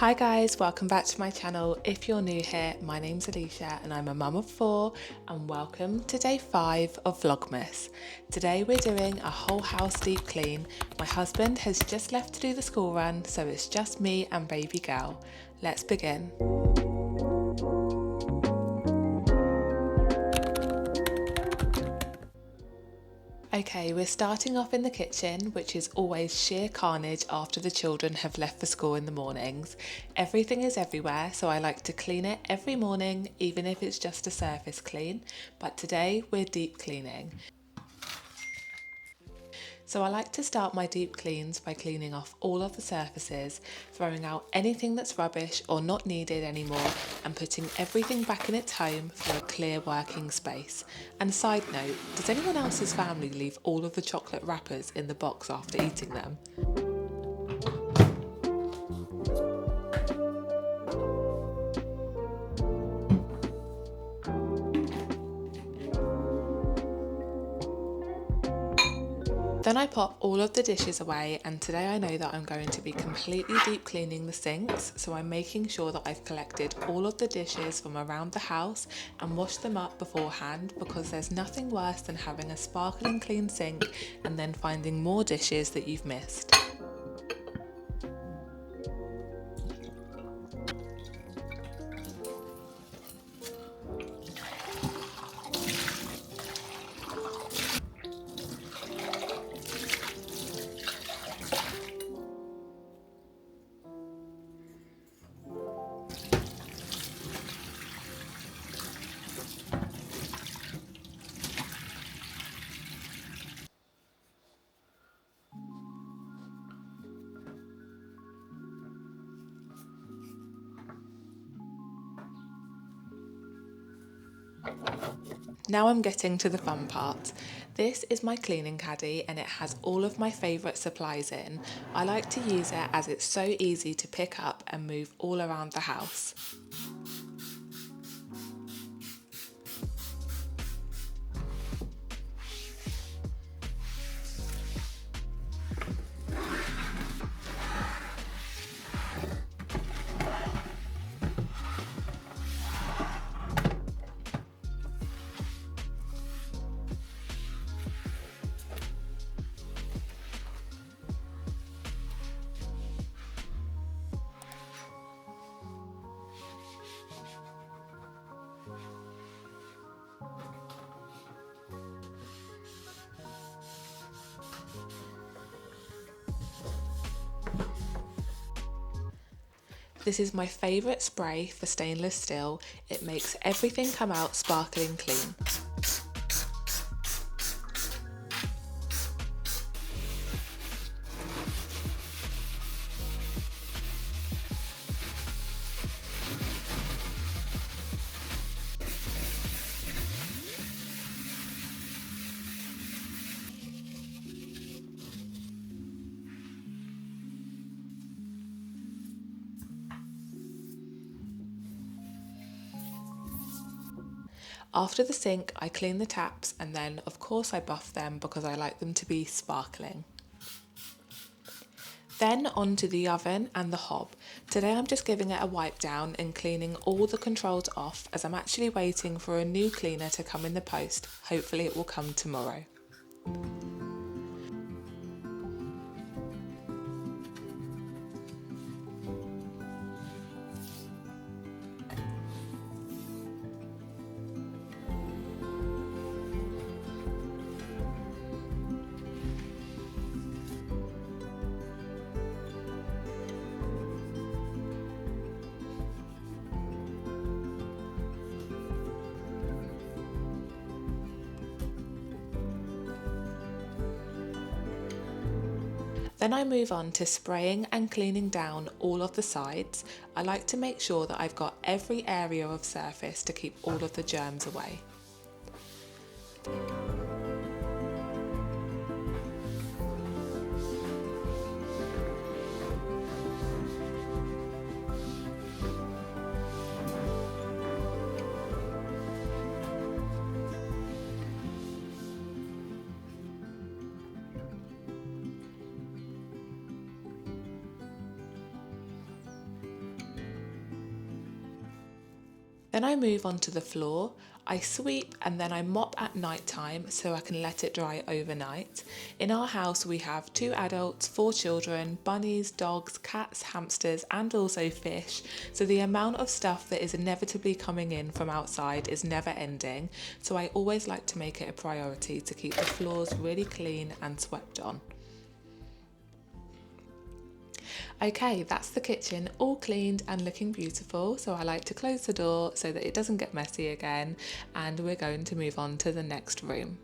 Hi guys, welcome back to my channel. If you're new here, my name's Alicia and I'm a mum of 4 and welcome to day 5 of Vlogmas. Today we're doing a whole house deep clean. My husband has just left to do the school run, so it's just me and baby girl. Let's begin. Okay, we're starting off in the kitchen, which is always sheer carnage after the children have left for school in the mornings. Everything is everywhere, so I like to clean it every morning, even if it's just a surface clean. But today we're deep cleaning. So I like to start my deep cleans by cleaning off all of the surfaces, throwing out anything that's rubbish or not needed anymore, and putting everything back in its home for a clear working space. And side note, does anyone else's family leave all of the chocolate wrappers in the box after eating them? Then I pop all of the dishes away, and today I know that I'm going to be completely deep cleaning the sinks, so I'm making sure that I've collected all of the dishes from around the house and washed them up beforehand, because there's nothing worse than having a sparkling clean sink and then finding more dishes that you've missed. Now I'm getting to the fun part. This is my cleaning caddy and it has all of my favourite supplies in. I like to use it as it's so easy to pick up and move all around the house. This is my favourite spray for stainless steel. It makes everything come out sparkling clean. After the sink, I clean the taps and then, of course, I buff them because I like them to be sparkling. Then onto the oven and the hob. Today I'm just giving it a wipe down and cleaning all the controls off, as I'm actually waiting for a new cleaner to come in the post. Hopefully it will come tomorrow. Then I move on to spraying and cleaning down all of the sides. I like to make sure that I've got every area of surface to keep all of the germs away. Then I move on to the floor. I sweep and then I mop at night time so I can let it dry overnight. In our house we have 2 adults, 4 children, bunnies, dogs, cats, hamsters and also fish, so the amount of stuff that is inevitably coming in from outside is never ending, so I always like to make it a priority to keep the floors really clean and swept on. Okay, that's the kitchen all cleaned and looking beautiful, so I like to close the door so that it doesn't get messy again, and we're going to move on to the next room.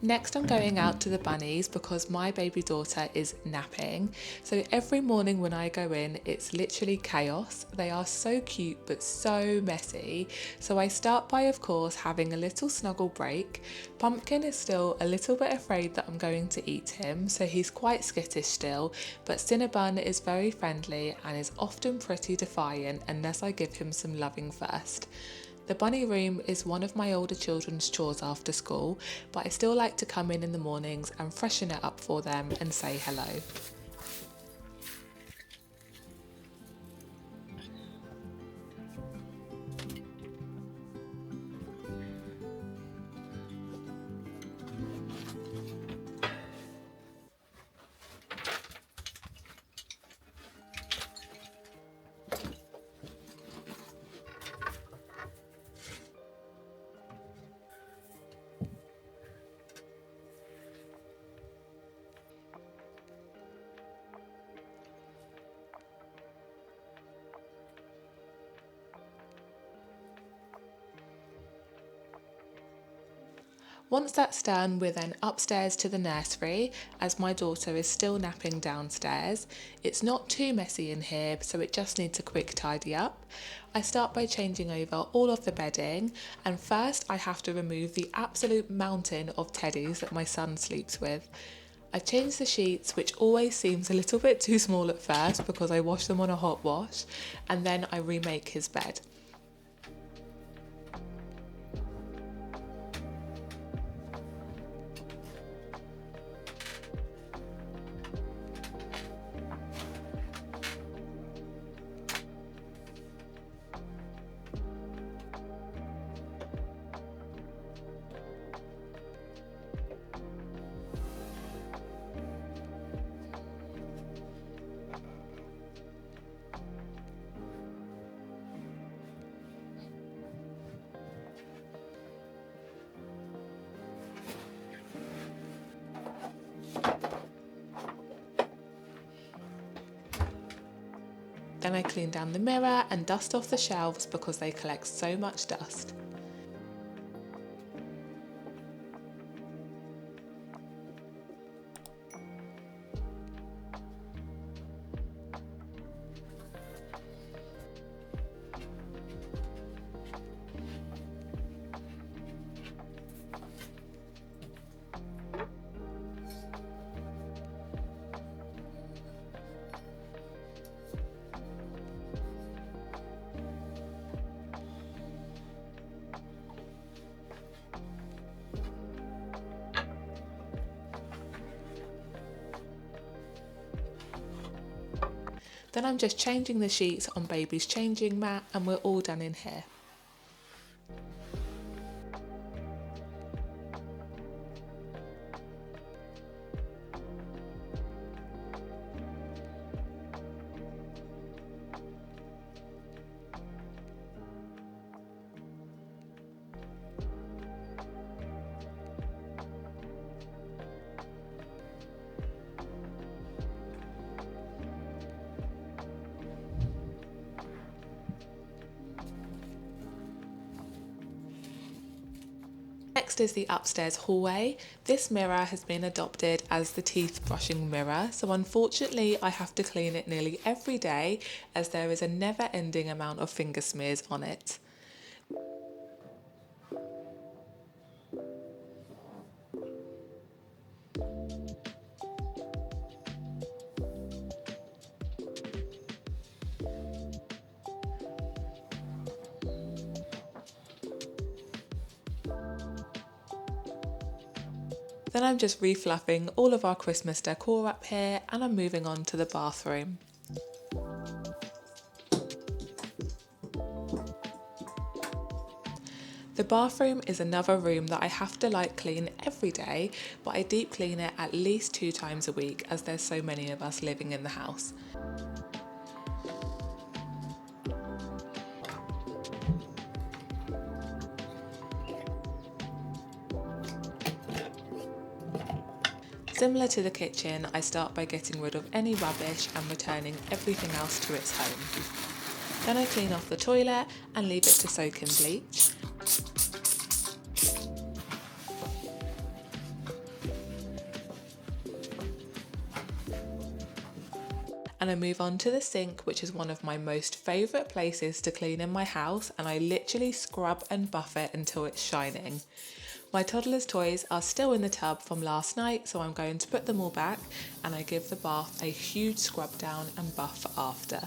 Next I'm going out to the bunnies because my baby daughter is napping. So every morning when I go in, it's literally chaos. They are so cute but so messy. So I start by, of course, having a little snuggle break. Pumpkin is still a little bit afraid that I'm going to eat him, so he's quite skittish still, but Cinnabon is very friendly and is often pretty defiant unless I give him some loving first. The bunny room is one of my older children's chores after school, but I still like to come in the mornings and freshen it up for them and say hello. Once that's done, we're then upstairs to the nursery as my daughter is still napping downstairs. It's not too messy in here, so it just needs a quick tidy up. I start by changing over all of the bedding, and first I have to remove the absolute mountain of teddies that my son sleeps with. I change the sheets, which always seems a little bit too small at first because I wash them on a hot wash, and then I remake his bed. Then I clean down the mirror and dust off the shelves because they collect so much dust. Then I'm just changing the sheets on baby's changing mat and we're all done in here. Next is the upstairs hallway. This mirror has been adopted as the teeth brushing mirror, so unfortunately I have to clean it nearly every day as there is a never ending amount of finger smears on it. Then I'm just refluffing all of our Christmas decor up here and I'm moving on to the bathroom. The bathroom is another room that I have to light clean every day, but I deep clean it at least 2 times a week as there's so many of us living in the house. Similar to the kitchen, I start by getting rid of any rubbish and returning everything else to its home. Then I clean off the toilet and leave it to soak in bleach. And I move on to the sink, which is one of my most favourite places to clean in my house, and I literally scrub and buff it until it's shining. My toddler's toys are still in the tub from last night, so I'm going to put them all back and I give the bath a huge scrub down and buff after.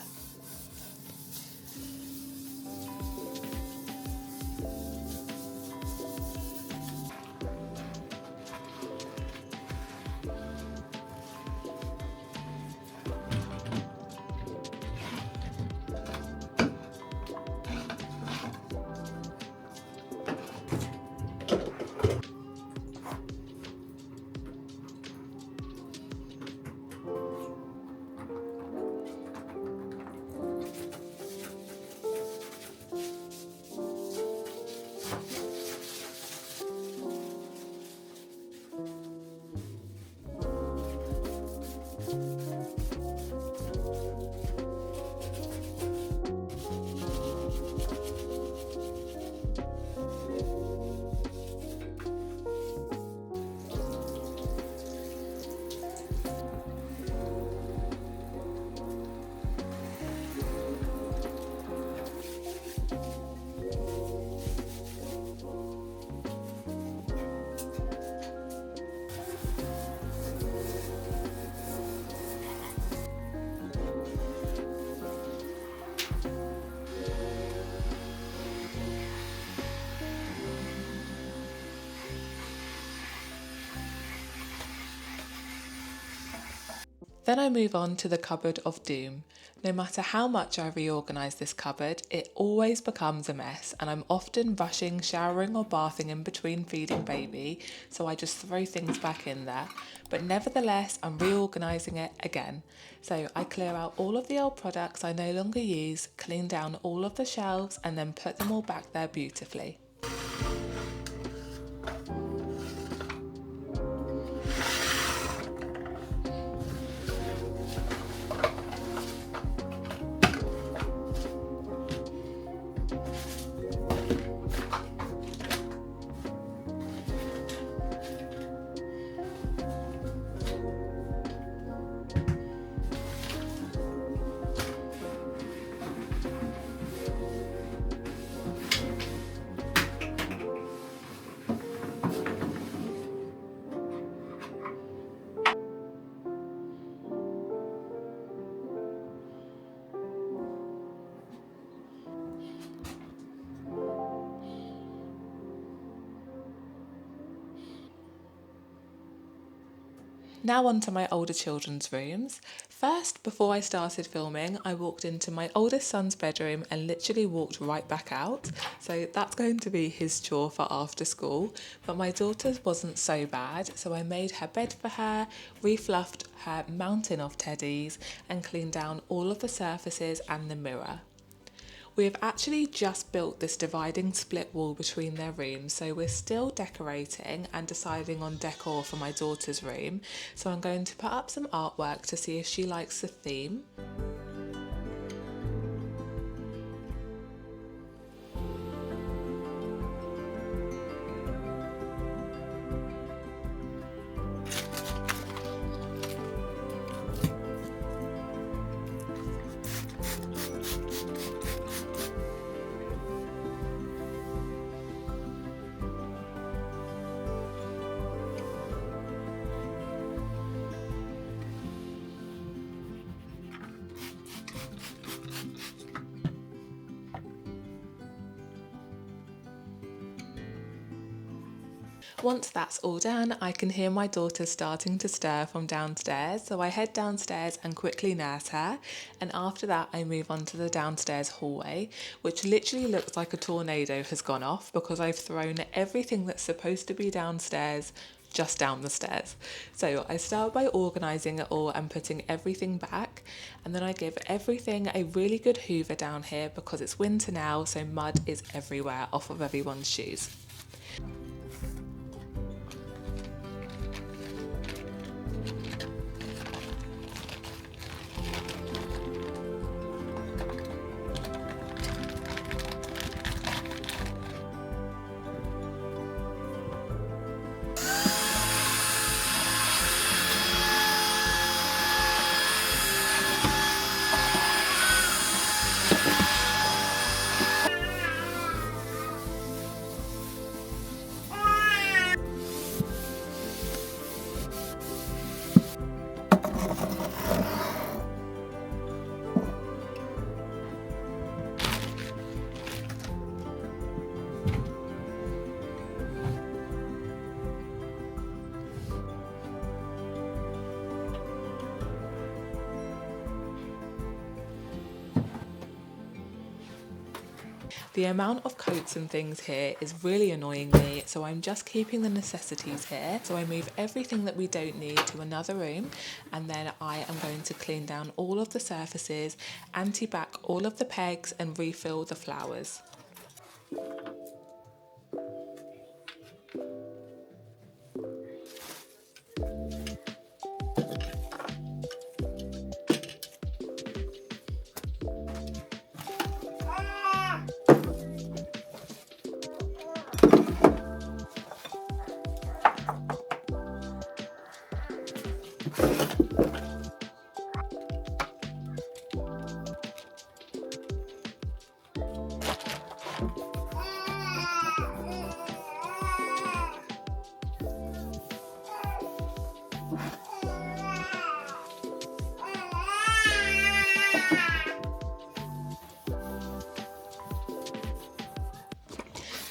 Then I move on to the cupboard of doom. No matter how much I reorganise this cupboard, it always becomes a mess and I'm often rushing, showering or bathing in between feeding baby, so I just throw things back in there. But nevertheless, I'm reorganising it again. So I clear out all of the old products I no longer use, clean down all of the shelves and then put them all back there beautifully. Now on to my older children's rooms. First, before I started filming, I walked into my oldest son's bedroom and literally walked right back out. So that's going to be his chore for after school. But my daughter's wasn't so bad, so I made her bed for her, refluffed her mountain of teddies and cleaned down all of the surfaces and the mirror. We have actually just built this dividing split wall between their rooms, so we're still decorating and deciding on decor for my daughter's room. So I'm going to put up some artwork to see if she likes the theme. Once that's all done, I can hear my daughter starting to stir from downstairs, so I head downstairs and quickly nurse her, and after that I move on to the downstairs hallway, which literally looks like a tornado has gone off because I've thrown everything that's supposed to be downstairs just down the stairs. So I start by organising it all and putting everything back, and then I give everything a really good hoover down here because it's winter now, so mud is everywhere off of everyone's shoes. The amount of coats and things here is really annoying me, so I'm just keeping the necessities here. So I move everything that we don't need to another room, and then I am going to clean down all of the surfaces, anti-back all of the pegs and refill the flowers.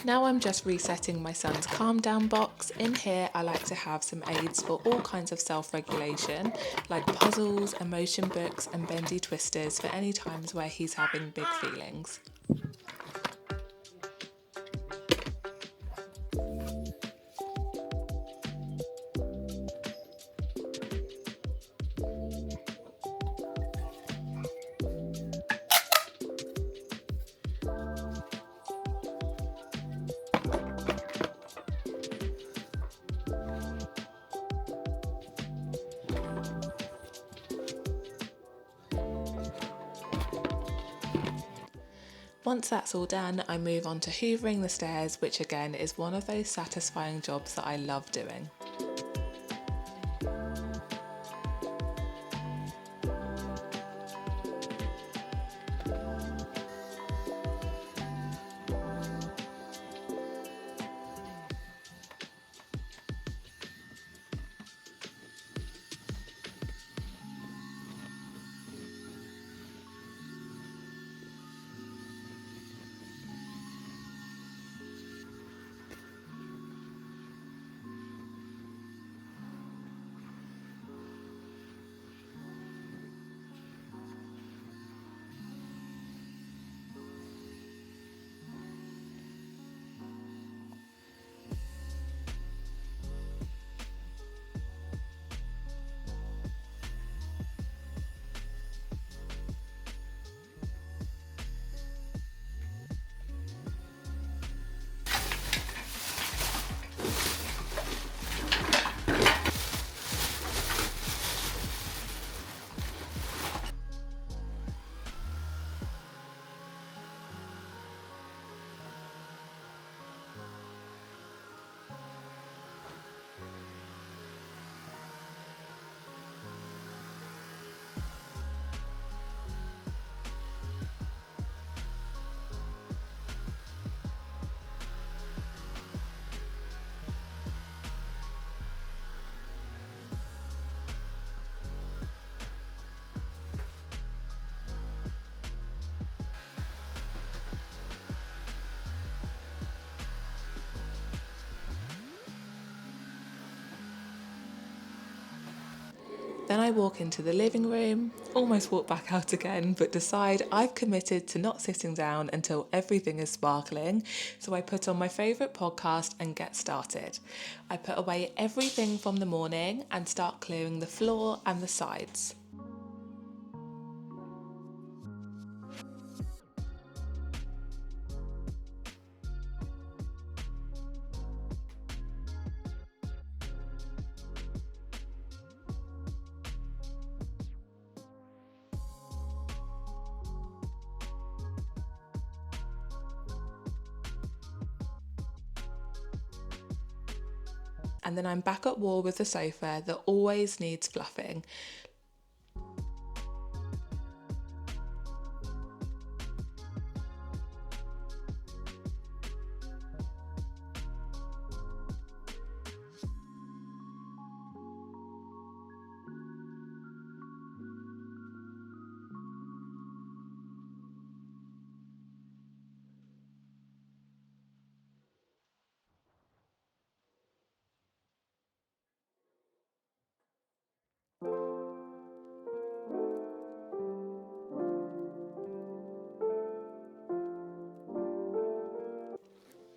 Now I'm just resetting my son's calm down box. In here I like to have some aids for all kinds of self-regulation, like puzzles, emotion books and bendy twisters for any times where he's having big feelings. Once that's all done, I move on to hoovering the stairs, which again is one of those satisfying jobs that I love doing. Then I walk into the living room, almost walk back out again, but decide I've committed to not sitting down until everything is sparkling. So I put on my favourite podcast and get started. I put away everything from the morning and start clearing the floor and the sides. And then I'm back at war with the sofa that always needs fluffing.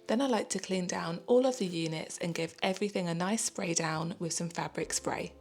Then I like to clean down all of the units and give everything a nice spray down with some fabric spray.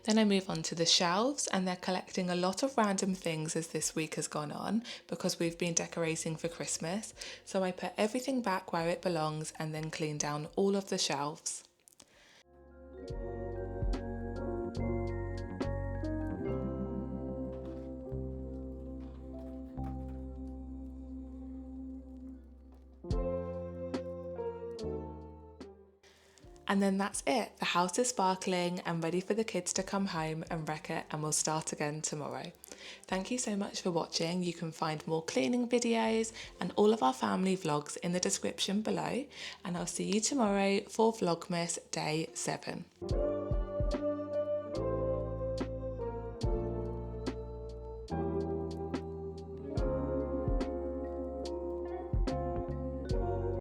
Then I move on to the shelves, and they're collecting a lot of random things as this week has gone on because we've been decorating for Christmas. So I put everything back where it belongs and then clean down all of the shelves. And then that's it. The house is sparkling and ready for the kids to come home and wreck it, and we'll start again tomorrow. Thank you so much for watching. You can find more cleaning videos and all of our family vlogs in the description below, and I'll see you tomorrow for Vlogmas Day 7.